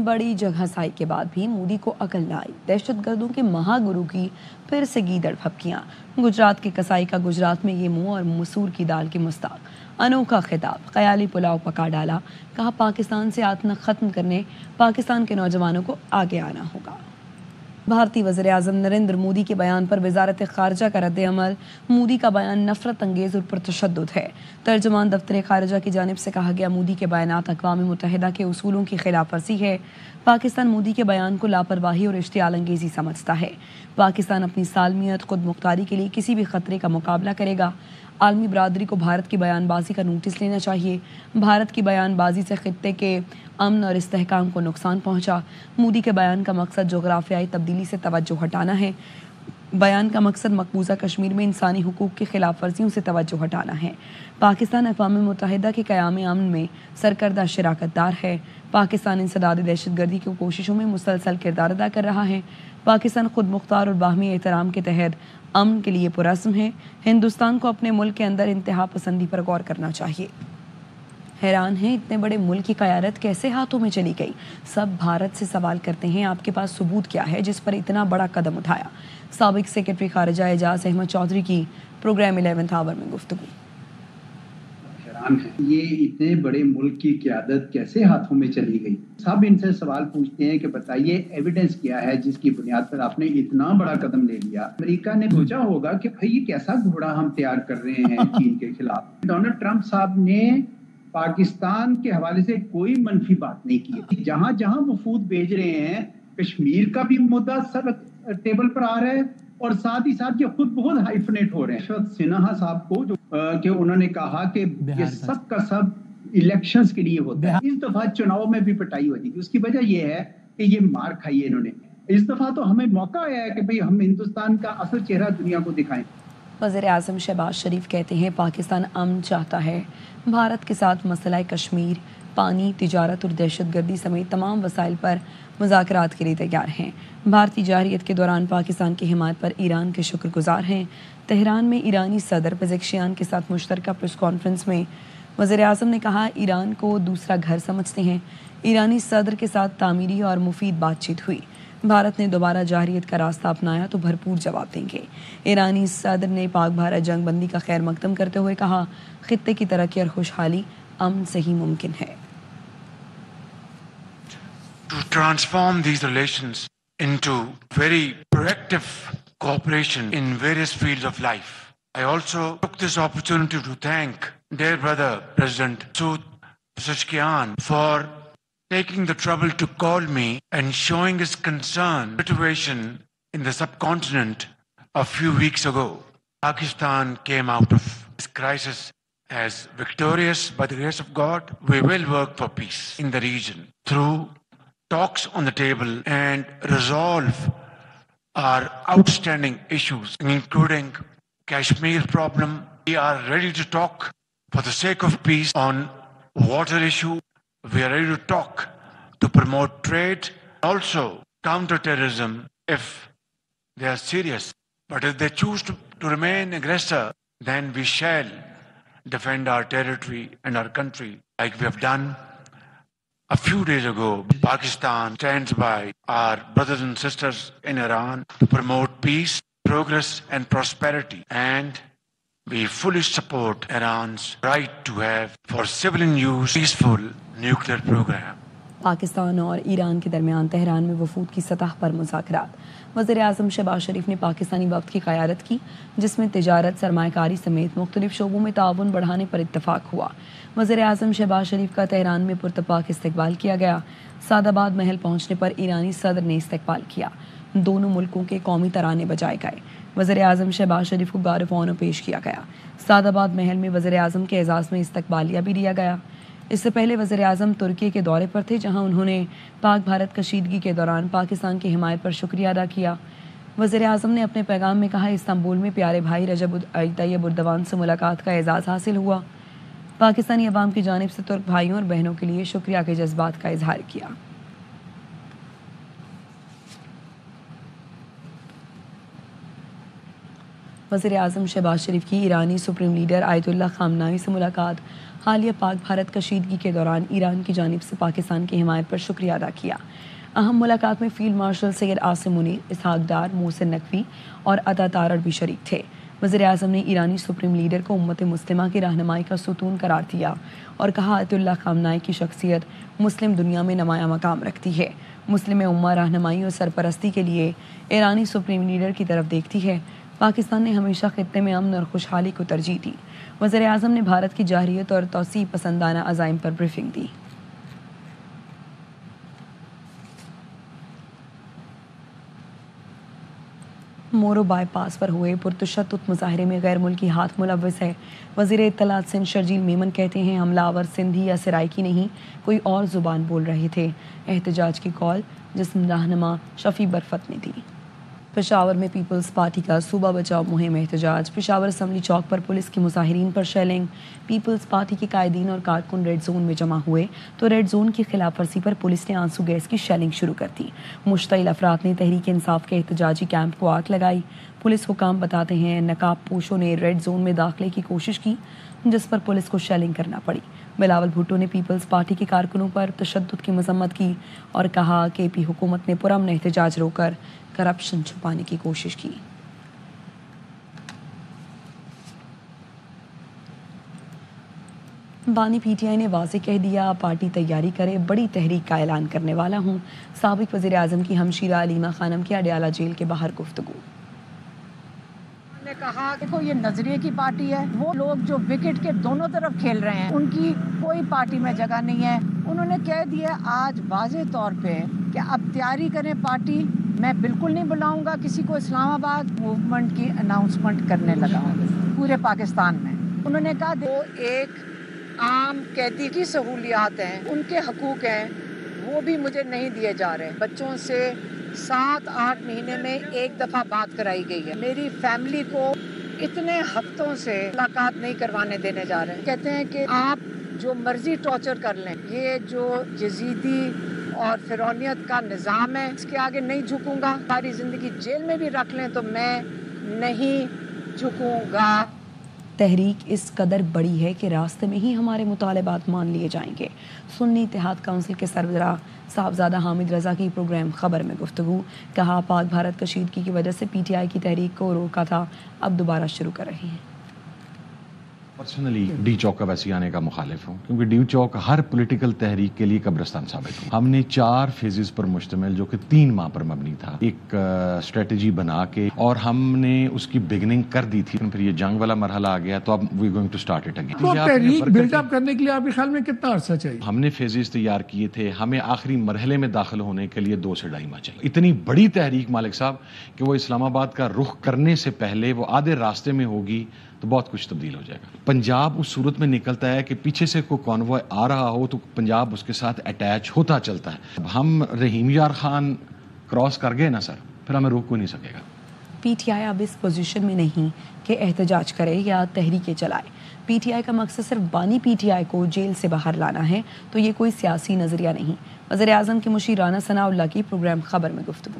بڑی جگہ سائی کے بعد بھی مودی کو عقل نہ آئی، دہشت گردوں کے مہا گرو کی پھر سے گیدڑ پھپکیاں۔ گجرات کے کسائی کا گجرات میں یہ منہ اور مسور کی دال کی مستاق، انوکھا خطاب، خیالی پلاؤ پکا ڈالا، کہا پاکستان سے آتنک ختم کرنے پاکستان کے نوجوانوں کو آگے آنا ہوگا۔ بھارتی وزیر اعظم نریندر مودی کے بیان پر وزارت خارجہ کا رد عمل۔ مودی کا بیان نفرت انگیز اور پرتشدد ہے۔ ترجمان دفتر خارجہ کی جانب سے کہا گیا مودی کے بیانات اقوام متحدہ کے اصولوں کی خلاف ورزی ہے۔ پاکستان مودی کے بیان کو لاپرواہی اور اشتعال انگیزی سمجھتا ہے۔ پاکستان اپنی سالمیت، خود مختاری کے لیے کسی بھی خطرے کا مقابلہ کرے گا۔ عالمی برادری کو بھارت کی بیان بازی کا نوٹس لینا چاہیے۔ بھارت کی بیان بازی سے خطے کے امن اور استحکام کو نقصان پہنچا۔ مودی کے بیان کا مقصد جغرافیائی تبدیلی سے توجہ ہٹانا ہے۔ بیان کا مقصد مقبوضہ کشمیر میں انسانی حقوق کی خلاف ورزیوں سے توجہ ہٹانا ہے۔ پاکستان اقوام متحدہ کے قیام امن میں سرکردہ شراکت دار ہے۔ پاکستان انسداد دہشت گردی کی کوششوں میں مسلسل کردار ادا کر رہا ہے۔ پاکستان خود مختار اور باہمی احترام کے تحت امن کے لیے پرعزم ہے۔ ہندوستان کو اپنے ملک کے اندر انتہا پسندی پر غور کرنا چاہیے۔ حیران ہیں اتنے بڑے ملک کی قیادت کیسے ہاتھوں میں چلی گئی؟ سب بھارت سے سوال کرتے ہیں آپ کے پاس ثبوت کیا ہے جس پر اتنا بڑا قدم اٹھایا؟ سابق سیکرٹری خارجہ اعجاز احمد چودھری کی پروگرام 11th آور میں گفتگو۔ حیران ہیں یہ اتنے بڑے ملک کی قیادت کیسے ہاتھوں میں چلی گئی؟ سب ان سے سوال پوچھتے ہیں کہ بتائیے ایویڈنس کیا ہے جس کی بنیاد پر آپ نے اتنا بڑا قدم لے لیا؟ امریکہ نے سوچا ہوگا کہ بھائی یہ کیسا گھوڑا ہم تیار کر رہے ہیں چین کے خلاف۔ ڈونلڈ ٹرمپ صاحب نے پاکستان کے حوالے سے کوئی منفی بات نہیں کی۔ جہاں جہاں وفود بھیج رہے ہیں کشمیر کا بھی مدعا سب ٹیبل پر آ رہا ہے اور ساتھ ہی ساتھ یہ خود بہت ہائفنیٹ ہو رہے ہیں۔ یشونت سنہا صاحب کو کہ انہوں نے کہا کہ یہ سب کا سب الیکشنز کے لیے ہوتا ہے، اس دفعہ چناؤ میں بھی پٹائی ہوتی ہے۔ اس کی وجہ یہ ہے کہ یہ مار کھائی ہے انہوں نے۔ اس دفعہ تو ہمیں موقع آیا ہے کہ بھئی ہم ہندوستان کا اصل چہرہ دنیا کو دکھائیں۔ وزیر اعظم شہباز شریف کہتے ہیں پاکستان امن چاہتا ہے، بھارت کے ساتھ مسئلہ کشمیر، پانی، تجارت اور دہشت گردی سمیت تمام وسائل پر مذاکرات کے لیے تیار ہیں۔ بھارتی جارحیت کے دوران پاکستان کی حمایت پر ایران کے شکر گزار ہیں۔ تہران میں ایرانی صدر پزیکشیان کے ساتھ مشترکہ پریس کانفرنس میں وزیر اعظم نے کہا ایران کو دوسرا گھر سمجھتے ہیں۔ ایرانی صدر کے ساتھ تعمیری اور مفید بات چیت ہوئی۔ بھارت نے دوبارہ جارحیت کا راستہ اپنایا تو بھرپور جواب دیں گے۔ ایرانی صدر نے پاک بھارت جنگ بندی کا خیر مقدم کرتے ہوئے کہا خطے کی ترقی اور خوشحالی امن سے ہی ممکن ہے۔ To transform these relations into very proactive cooperation in various fields of life. I also took this opportunity to thank dear brother President Masood Pezeshkian for taking the trouble to call me and showing his concern situation in the subcontinent a few weeks ago. Pakistan came out of this crisis as victorious by the grace of God. We will work for peace in the region through talks on the table and resolve our outstanding issues, including Kashmir problem. We are ready to talk for the sake of peace on water issue. We are ready to talk to promote trade, also counter-terrorism if they are serious. But if they choose to remain aggressor, then we shall defend our territory and our country like we have done. A few days ago, Pakistan stands by our brothers and sisters in Iran to promote peace, progress and prosperity. And we fully support Iran's right to have for civilian use peaceful nuclear program. Pakistan اور ایران کے درمیان Tehran میں وفود کی سطح پر مذاکرات۔ وزیر اعظم شہباز شریف نے پاکستانی وفد کی قیادت کی جس میں تجارت، سرمایہ کاری سمیت مختلف شعبوں میں تعاون بڑھانے پر اتفاق ہوا۔ وزیر اعظم شہباز شریف کا تہران میں پرتپاک استقبال کیا گیا۔ سعد آباد محل پہنچنے پر ایرانی صدر نے استقبال کیا۔ دونوں ملکوں کے قومی ترانے بجائے گئے۔ وزیر اعظم شہباز شریف کو گارڈ آف آنر پیش کیا گیا۔ سعد آباد محل میں وزیر اعظم کے اعزاز میں استقبالیہ بھی دیا گیا۔ اس سے پہلے وزیر اعظم ترکی کے دورے پر تھے جہاں انہوں نے پاک بھارت کشیدگی کے دوران پاکستان کی حمایت پر شکریہ ادا کیا۔ وزیر اعظم نے اپنے پیغام میں کہا استنبول میں پیارے بھائی رجب طیب اردوان سے ملاقات کا اعزاز حاصل ہوا۔ پاکستانی عوام کی جانب سے ترک بھائیوں اور بہنوں کے لیے شکریہ کے جذبات کا اظہار کیا۔ وزیر اعظم شہباز شریف کی ایرانی سپریم لیڈر آیت اللہ خامنہئی سے ملاقات۔ حالیہ پاک بھارت کشیدگی کے دوران ایران کی جانب سے پاکستان کی حمایت پر شکریہ ادا کیا۔ اہم ملاقات میں فیلڈ مارشل سید عاصم منیر، اسحاق ڈار، محسن نقوی اور عطا تارڑ بھی شریک تھے۔ وزیر اعظم نے ایرانی سپریم لیڈر کو امت مسلمہ کی رہنمائی کا ستون قرار دیا اور کہا آیت اللہ خامنہئی کی شخصیت مسلم دنیا میں نمایاں مقام رکھتی ہے۔ مسلم امہ رہنمائی اور سرپرستی کے لیے ایرانی سپریم لیڈر کی طرف دیکھتی ہے۔ پاکستان نے ہمیشہ خطے میں امن اور خوشحالی کو ترجیح دی۔ وزیر اعظم نے بھارت کی جارحیت اور توسیع پسندانہ عزائم پر بریفنگ دی۔ مورو بائی پاس پر ہوئے پرتشدد مظاہرے میں غیر ملکی ہاتھ ملوث ہے۔ وزیر اطلاعات سندھ شرجیل میمن کہتے ہیں حملہ آور سندھی یا سرائکی نہیں، کوئی اور زبان بول رہے تھے۔ احتجاج کی کال جسم رہنما شفیع برفت نے دی۔ پشاور میں پیپلز پارٹی کا صوبہ بچاؤ مہم احتجاج۔ پشاور اسمبلی چوک پر پولیس کی مظاہرین پر شیلنگ۔ پیپلز پارٹی کے قائدین اور کارکن ریڈ زون میں جمع ہوئے تو ریڈ زون کی خلاف ورزی پر پولیس نے آنسو گیس کی شیلنگ شروع کر دی۔ مشتعل افراد نے تحریک انصاف کے احتجاجی کیمپ کو آگ لگائی۔ پولیس حکام بتاتے ہیں نقاب پوشوں نے ریڈ زون میں داخلے کی کوشش کی جس پر پولیس کو شیلنگ کرنا پڑی۔ بلاول بھٹو نے پیپلز پارٹی کے کارکنوں پر تشدد کی مذمت کی اور کہا کہ پی حکومت نے پرامن احتجاج رو کر کرپشن چھپانے کی کوشش کی۔ بانی پی ٹی آئی نے واضح کہہ دیا پارٹی تیاری کرے، بڑی تحریک کا اعلان کرنے والا ہوں۔ سابق وزیر اعظم کی ہمشیرہ علیمہ خانم کی اڈیالہ جیل کے باہر گفتگو۔ نے کہا دیکھو یہ نظریے کی پارٹی ہے، وہ لوگ جو وکٹ کے دونوں طرف کھیل رہے ہیں ان کی کوئی پارٹی میں جگہ نہیں ہے۔ انہوں نے کہہ دیا آج واضح طور پہ کہ اب تیاری کریں پارٹی، میں بالکل نہیں بلاؤں گا کسی کو اسلام آباد۔ موومنٹ کی اناؤنسمنٹ کرنے لگا پورے پاکستان میں۔ انہوں نے کہا وہ ایک عام قیدی کی سہولیات ہیں، ان کے حقوق ہیں، وہ بھی مجھے نہیں دیے جا رہے۔ بچوں سے 7-8 مہینے میں ایک دفعہ بات کرائی گئی ہے۔ میری فیملی کو اتنے ہفتوں سے ملاقات نہیں کروانے دینے جا رہے ہیں۔ کہتے ہیں کہ آپ جو مرضی ٹارچر کر لیں، یہ جو یزیدی اور فرعونیت کا نظام ہے اس کے آگے نہیں جھکوں گا۔ ساری زندگی جیل میں بھی رکھ لیں تو میں نہیں جھکوں گا۔ تحریک اس قدر بڑی ہے کہ راستے میں ہی ہمارے مطالبات مان لیے جائیں گے۔ سنی اتحاد کونسل کے سربراہ صاحبزادہ حامد رضا کی پروگرام خبر میں گفتگو۔ کہا پاک بھارت کشیدگی کی وجہ سے پی ٹی آئی کی تحریک کو روکا تھا، اب دوبارہ شروع کر رہے ہیں۔ پرسنلی ڈی چوک کا ویسے آنے کا مخالف ہوں کیونکہ ڈی چوک ہر پولیٹیکل تحریک کے لیے قبرستان ثابت ہو۔ ہم نے 4 فیزز پر مشتمل جو کہ 3 ماہ پر مبنی تھا ایک اسٹریٹجی بنا کے اور ہم نے اس کی بگننگ کر دی تھی۔ پھر یہ جنگ والا مرحلہ آ گیا تو اب we going to start it again. تو تحریک بلڈ اپ کرنے کے لیے آپ کے خیال میں کتنا عرصہ چاہیے؟ ہم نے فیزز تیار کیے تھے، ہمیں آخری مرحلے میں داخل ہونے کے لیے 2 سے 2.5 ماہ چاہیے۔ اتنی بڑی تحریک مالک صاحب کہ وہ اسلام آباد کا رخ کرنے سے پہلے وہ آدھے راستے میں ہوگی تو بہت کچھ تبدیل ہو جائے گا۔ پنجاب اس صورت میں نکلتا ہے کہ پیچھے سے کوئی کانوائے آ رہا ہو تو پنجاب اس کے ساتھ اٹیچ ہوتا چلتا ہے۔ اب ہم رحیم یار خان کراس کر گئے نا سر، پھر ہمیں روک کوئی نہیں سکے گا۔ پی ٹی آئی اب اس پوزیشن میں نہیں کہ احتجاج کرے یا تحریکیں چلائے۔ پی ٹی آئی کا مقصد صرف بانی پی ٹی آئی کو جیل سے باہر لانا ہے، تو یہ کوئی سیاسی نظریہ نہیں۔ وزیر اعظم کے مشیر رانا ثناء اللہ کی پروگرام خبر میں گفتگو۔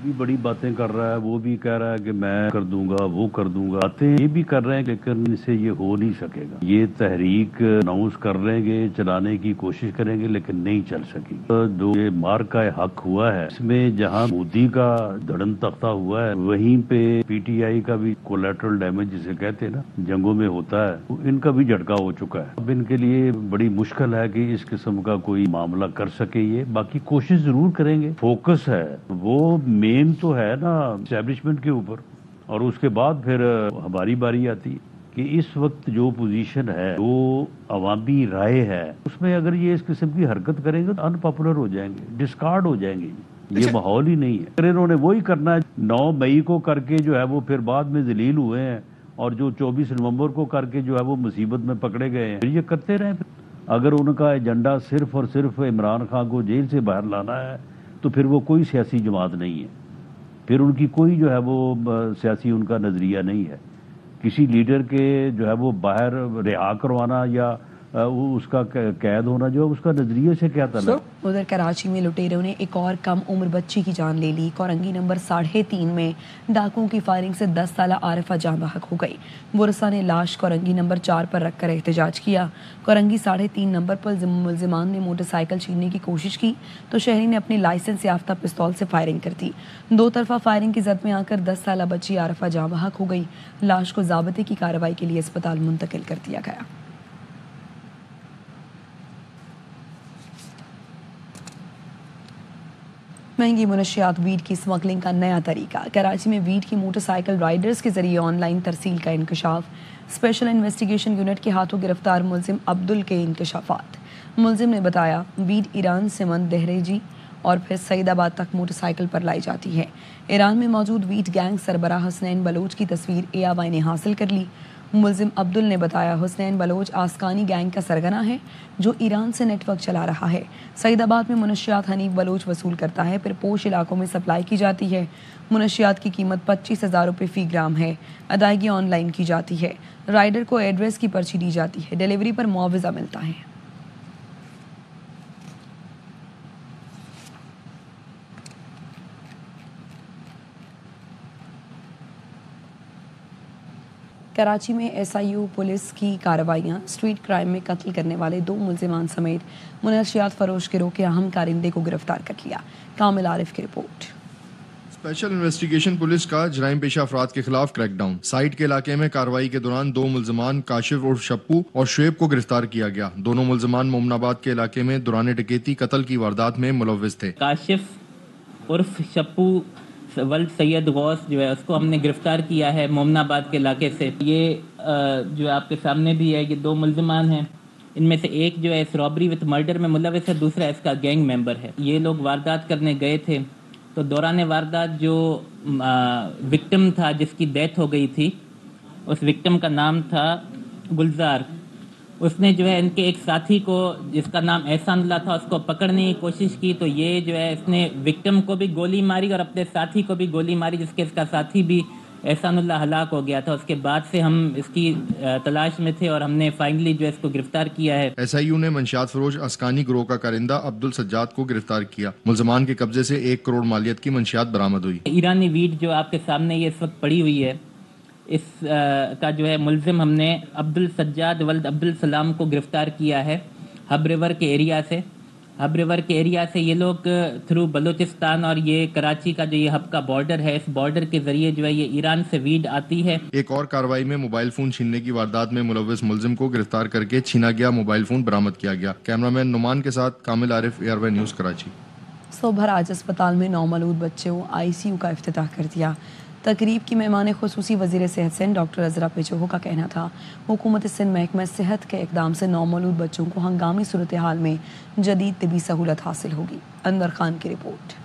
بھی بڑی باتیں کر رہا ہے، وہ بھی کہہ رہا ہے کہ میں کر دوں گا، وہ کر دوں گا، باتیں یہ بھی کر رہے ہیں لیکن ان سے یہ ہو نہیں سکے گا۔ یہ تحریک اناؤنس کر لیں گے، چلانے کی کوشش کریں گے لیکن نہیں چل سکی۔ جو یہ مار کا حق ہوا ہے اس میں جہاں مودی کا دھڑن تختہ ہوا ہے وہیں پہ پی ٹی آئی کا بھی کولیٹرل ڈیمیج جسے کہتے ہیں نا جنگوں میں ہوتا ہے، ان کا بھی جھٹکا ہو چکا ہے۔ اب ان کے لیے بڑی مشکل ہے کہ اس قسم کا کوئی معاملہ کر سکے۔ یہ باقی کوشش ضرور کریں گے، فوکس ہے وہ مین تو ہے نا اسٹیبلشمنٹ کے اوپر، اور اس کے بعد پھر ہماری باری آتی ہے کہ اس وقت جو پوزیشن ہے، جو عوامی رائے ہے، اس میں اگر یہ اس قسم کی حرکت کریں گے تو ان پاپولر ہو جائیں گے، ڈسکارڈ ہو جائیں گے۔ یہ ماحول ہی نہیں ہے۔ اگر انہوں نے وہی کرنا ہے 9 مئی کو کر کے جو ہے وہ پھر بعد میں ذلیل ہوئے ہیں، اور جو 24 نومبر کو کر کے جو ہے وہ مصیبت میں پکڑے گئے ہیں، پھر یہ کرتے رہیں۔ اگر ان کا ایجنڈا صرف اور صرف عمران خان کو جیل سے باہر لانا ہے تو پھر وہ کوئی سیاسی جماعت نہیں ہے، پھر ان کی کوئی جو ہے وہ سیاسی ان کا نظریہ نہیں ہے۔ کسی لیڈر کے جو ہے وہ باہر رہا کروانا یا اس کا قید ہونا جو اس کا نظریے سے کیا تعلق. ادھر کراچی میں لٹیروں نے ایک اور کم عمر بچی کی جان لے لی. کورنگی نمبر 3.5 میں ڈاکوؤں کی فائرنگ سے 10 سالہ عارفہ جاں بحق ہو گئی. ورثاء نے لاش کورنگی نمبر 4 پر رکھ کر احتجاج کیا. کورنگی 3.5 نمبر پر ملزمان نے موٹر سائیکل چھیننے کی کوشش کی تو شہری نے اپنی لائسنس یافتہ پستول سے فائرنگ کر دی. دو طرفہ فائرنگ کی زد میں آ کر 10 سالہ بچی عارفہ جاں بحق ہو گئی. لاش کو ضابطے کی کارروائی کے لیے اسپتال منتقل کر دیا گیا. مہنگی منشیات ویڈ کی اسمگلنگ کا نیا طریقہ. کراچی میں ویڈ کی موٹر سائیکل رائیڈرز کے ذریعے آن لائن ترسیل کا انکشاف. اسپیشل انویسٹیگیشن یونٹ کے ہاتھوں گرفتار ملزم عبدل کے انکشافات. ملزم نے بتایا ویڈ ایران سے دہریجی اور پھر سعید آباد تک موٹر سائیکل پر لائی جاتی ہے. ایران میں موجود ویڈ گینگ سربراہ حسنین بلوچ کی تصویر AIY نے حاصل کر لی. ملزم عبدل نے بتایا حسنین بلوچ آسکانی گینگ کا سرگنا ہے جو ایران سے نیٹ ورک چلا رہا ہے. سعید آباد میں منشیات حنیف بلوچ وصول کرتا ہے، پھر پوش علاقوں میں سپلائی کی جاتی ہے. منشیات کی قیمت 25,000 روپے فی گرام ہے. ادائیگی آن لائن کی جاتی ہے. رائڈر کو ایڈریس کی پرچی دی جاتی ہے. ڈیلیوری پر معاوضہ ملتا ہے. کراچی میں SIU پولیس کی کارروائیاں. اسٹریٹ کرائم میں قتل کرنے والے 2 ملزمان سمیت منشیات فروش گروہ کے اہم کارندے کو گرفتار کر لیا. کامل عارف کی رپورٹ. اسپیشل انویسٹیگیشن پولیس کا جرائم پیشہ افراد کے خلاف کریک ڈاؤن. سائٹ کے علاقے میں کارروائی کے دوران 2 ملزمان کاشف اور شپو اور شعیب کو گرفتار کیا گیا. دونوں ملزمان مومن آباد کے علاقے میں دوران ڈکیتی قتل کی واردات میں ملوث تھے. کاشف عرف شپو ولد سید غوث جو ہے اس کو ہم نے گرفتار کیا ہے مومن آباد کے علاقے سے. یہ جو آپ کے سامنے بھی ہے یہ 2 ملزمان ہیں. ان میں سے ایک جو ہے اس رابری وتھ مرڈر میں ملوث ہے، دوسرا اس کا گینگ ممبر ہے. یہ لوگ واردات کرنے گئے تھے تو دوران واردات جو وکٹم تھا جس کی ڈیتھ ہو گئی تھی اس وکٹم کا نام تھا گلزار. اس نے جو ہے ان کے ایک ساتھی کو جس کا نام احسان اللہ تھا اس کو پکڑنے کی کوشش کی تو یہ جو ہے اس نے وکٹم کو بھی گولی ماری اور اپنے ساتھی کو بھی گولی ماری جس کے اس کا ساتھی بھی احسان اللہ ہلاک ہو گیا تھا. اس کے بعد سے ہم اس کی تلاش میں تھے اور ہم نے فائنلی جو ہے اس کو گرفتار کیا ہے. SIU نے منشیات فروش اسکانی گروہ کا کارندہ عبدالسجاد کو گرفتار کیا. ملزمان کے قبضے سے 1 کروڑ مالیت کی منشیات برآمد ہوئی. ایرانی ویڈ جو آپ کے سامنے یہ اس وقت پڑی ہوئی ہے اس کا جو ہے ملزم ہم نے عبدالسجاد ولد عبدالسلام کو گرفتار کیا ہے ہب ریور کے ایریا سے. ہب ریور کے ایریا سے یہ لوگ تھرو بلوچستان اور یہ کراچی کا جو یہ ہب کا بارڈر ہے اس بارڈر کے ذریعے جو ہے یہ ایران سے ویڈ آتی ہے. ایک اور کارروائی میں موبائل فون چھیننے کی واردات میں ملوث ملزم کو گرفتار کر کے چھینا گیا موبائل فون برآمد کیا گیا. کیمرامین نعمان کے ساتھ کامل عارف ARY نیوز کراچی. صبح آج اسپتال میں نومولود بچوں ICU کا افتتاح کر دیا. تقریب کی مہمان خصوصی وزیر صحت سندھ ڈاکٹر عزرا پیچوہو کا کہنا تھا حکومت سندھ محکمہ صحت کے اقدام سے نومولود بچوں کو ہنگامی صورتحال میں جدید طبی سہولت حاصل ہوگی. انور خان کی رپورٹ.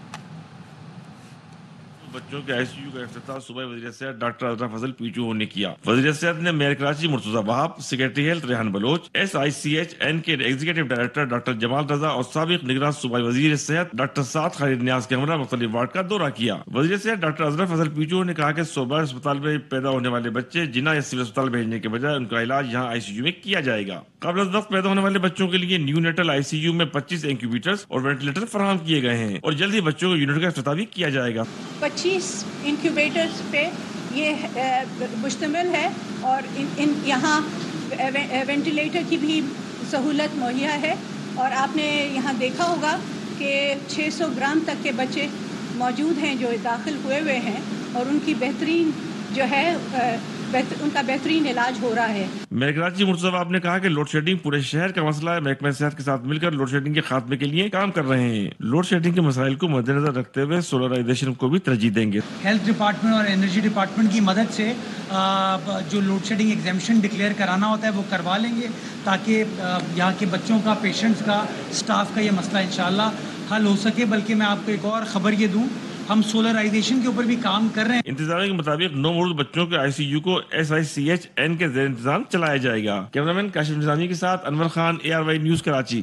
بچوں کے ICU کا افتتاح صوبائی وزیر صحت ڈاکٹر عزرا فضل پیچوہو نے کیا. وزیر صحت نے mayor Karachi Murtaza Wahab, secretary health Rehan Baloch, SICHN کے executive director doctor Jamal Raza اور سابق نگراں صوبائی وزیر صحت ڈاکٹر سعد خالد نیاز کے ہمراہ مختلف وارڈ کا دورہ کیا. وزیر صحت ڈاکٹر عزرا فضل پیچوہو نے کہا کہ صوبائی اسپتال میں پیدا ہونے والے بچے جنہ یا سول اسپتال بھیجنے کے بجائے ان کا علاج یہاں ICU میں کیا جائے گا. قبل از وقت پیدا ہونے والے بچوں کے لیے نیو نیٹل ICU میں 25 انکیوبیٹرز اور وینٹیلیٹر فراہم کیے گئے ہیں اور جلد ہی بچوں کے یونٹ کا افتتاح بھی کیا جائے گا. 25 انکیوبیٹرز پہ یہ مشتمل ہے اور یہاں وینٹیلیٹر کی بھی سہولت مہیا ہے. اور آپ نے یہاں دیکھا ہوگا کہ 600 گرام تک کے بچے موجود ہیں جو داخل ہوئے ہیں اور ان کی بہترین جو ہے ان کا بہترین علاج ہو رہا ہے. میئر کراچی مرتضی وہاب نے کہا کہ لوڈ شیڈنگ پورے شہر کا مسئلہ ہے. محکمہ صحت کے ساتھ مل کر لوڈ شیڈنگ کے خاتمے کے لیے کام کر رہے ہیں. لوڈ شیڈنگ کے مسائل کو مد نظر رکھتے ہوئے سولرائزیشن کو بھی ترجیح دیں گے. ہیلتھ ڈپارٹمنٹ اور انرجی ڈپارٹمنٹ کی مدد سے جو لوڈ شیڈنگ ایگزیمپشن ڈکلیئر کرانا ہوتا ہے وہ کروا لیں گے تاکہ یہاں کے بچوں کا، پیشنٹس کا، اسٹاف کا یہ مسئلہ انشاءاللہ حل ہو سکے. بلکہ میں آپ کو ایک اور خبر یہ دوں، ہم سولرائزیشن کے اوپر بھی کام کر رہے ہیں. انتظامیہ کے مطابق نومولود بچوں کے ICU کو SICHN کے زیر انتظام چلایا جائے گا. کیمرامین کاشف نظامی کے ساتھ انور خان ARY نیوز کراچی.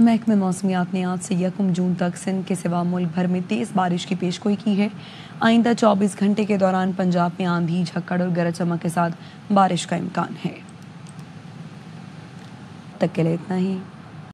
محکمہ موسمیات نے آج سے 1 جون تک سندھ کے سوا ملک بھر میں تیز بارش کی پیشگوئی کی ہے۔ آئندہ 24 گھنٹے کے دوران پنجاب میں آندھی، جھکڑ اور گرج چمک کے ساتھ بارش کا امکان ہے۔ تک کے لیے اتنا ہی۔